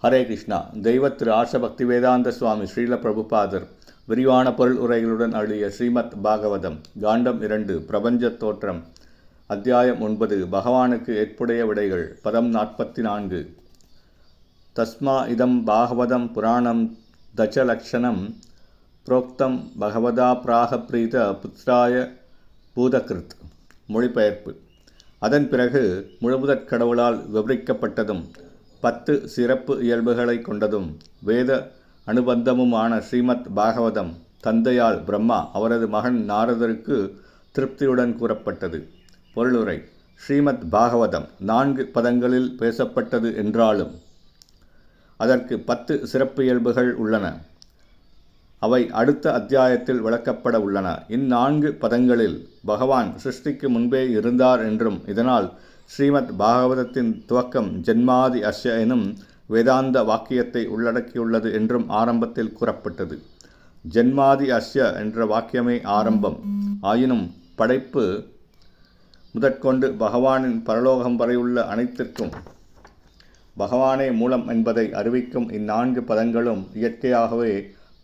ஹரே கிருஷ்ணா. தெய்வ திரு ஆர்ஷ பக்தி வேதாந்த சுவாமி ஸ்ரீல பிரபுபாதர் விரிவான பொருள் உரைகளுடன் அருளிய ஸ்ரீமத் பாகவதம் காண்டம் 2 பிரபஞ்ச தோற்றம் அத்தியாயம் 9 பகவானுக்கு ஏற்புடைய விடைகள் பதம் 44. தஸ்மா இதம் பாகவதம் புராணம் தசலக்ஷணம் புரோக்தம் பகவதா பிராக பிரீத புத்ராய பூதகிருத். மொழிபெயர்ப்பு. அதன் பிறகு முழுமுதற் கடவுளால் விவரிக்கப்பட்டதும் 10 சிறப்பு இயல்புகளை கொண்டதும் வேத அனுபந்தமுமான ஸ்ரீமத் பாகவதம் தந்தையால் பிரம்மா அவரது மகன் நாரதருக்கு திருப்தியுடன் கூறப்பட்டது. பொருளுரை. ஸ்ரீமத் பாகவதம் 4 பதங்களில் பேசப்பட்டது என்றாலும் அதற்கு 10 சிறப்பு இயல்புகள் உள்ளன. அவை அடுத்த அத்தியாயத்தில் விளக்கப்பட உள்ளன. இந்நான்கு பதங்களில் பகவான் சிருஷ்டிக்கு முன்பே இருந்தார் என்றும் இதனால் ஸ்ரீமத் பாகவதத்தின் துவக்கம் ஜென்மாதி அஸ்ய எனும் வேதாந்த வாக்கியத்தை உள்ளடக்கியுள்ளது என்றும் ஆரம்பத்தில் கூறப்பட்டது. ஜென்மாதி அஸ்ய என்ற வாக்கியமே ஆரம்பம். ஆயினும் படைப்பு முதற்கொண்டு பகவானின் பரலோகம் வரையுள்ள அனைத்திற்கும் பகவானே மூலம் என்பதை அறிவிக்கும் இந்நான்கு பதங்களும் இயற்கையாகவே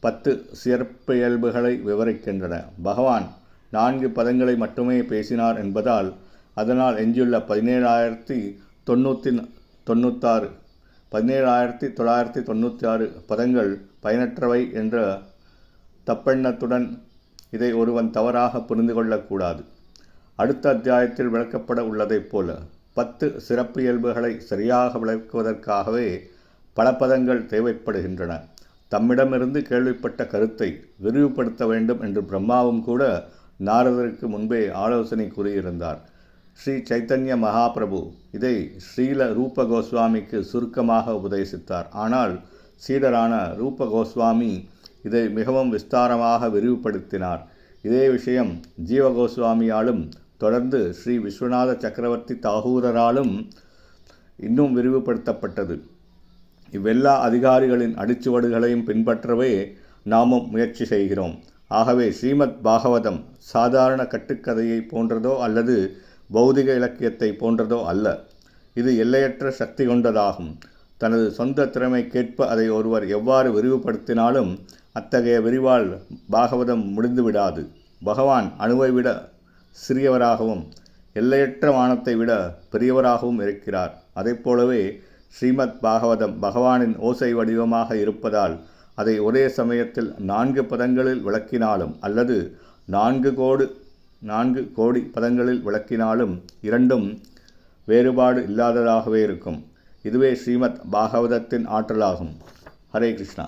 10 சிறப்பியல்புகளை விவரிக்கின்றன. பகவான் 4 பதங்களை மட்டுமே பேசினார் என்பதால் அதனால் எஞ்சியுள்ள 17,996 பதங்கள் பயனற்றவை என்ற தப்பெண்ணத்துடன் இதை ஒருவன் தவறாக புரிந்து கொள்ளக்கூடாது. அடுத்த அத்தியாயத்தில் விளக்கப்பட உள்ளதைப் போல 10 சிறப்பு இயல்புகளை சரியாக விளக்குவதற்காகவே பல பதங்கள் தேவைப்படுகின்றன. தம்மிடமிருந்து கேள்விப்பட்ட கருத்தை விரிவுபடுத்த வேண்டும் என்று பிரம்மாவும் கூட நாரதருக்கு முன்பே ஆலோசனை கூறியிருந்தார். ஸ்ரீ சைத்தன்ய மகாபிரபு இதை ஸ்ரீல ரூப கோஸ்வாமிக்கு சுருக்கமாக உபதேசித்தார். ஆனால் சீடரான ரூப கோஸ்வாமி இதை மிகவும் விஸ்தாரமாக விரிவுபடுத்தினார். இதே விஷயம் ஜீவ கோஸ்வாமியாலும் தொடர்ந்து ஸ்ரீ விஸ்வநாத சக்கரவர்த்தி தாகூரராலும் இன்னும் விரிவுபடுத்தப்பட்டது. இவ்வெல்லா அதிகாரிகளின் அடிச்சுவடுகளையும் பின்பற்றவே நாமும் முயற்சி செய்கிறோம். ஆகவே ஸ்ரீமத் பாகவதம் சாதாரண கட்டுக்கதையை போன்றதோ அல்லது பௌதிக இலக்கியத்தை போன்றதோ அல்ல. இது எல்லையற்ற சக்தி கொண்டதாகும். தனது சொந்த திறமைக்கேற்ப அதை ஒருவர் எவ்வாறு விரிவுபடுத்தினாலும் அத்தகைய விரிவால் பாகவதம் முடிந்துவிடாது. பகவான் அணுவை விட சிறியவராகவும் எல்லையற்ற வானத்தை விட பெரியவராகவும் இருக்கிறார். அதைப்போலவே ஸ்ரீமத் பாகவதம் பகவானின் ஓசை வடிவமாக இருப்பதால் அதை ஒரே சமயத்தில் 4 பதங்களில் விளக்கினாலும் அல்லது 4 கோடி பதங்களில் விளக்கினாலும் இரண்டும் வேறுபாடு இல்லாததாகவே இருக்கும். இதுவே ஸ்ரீமத் பாகவதத்தின் ஆற்றலாகும். ஹரே கிருஷ்ணா.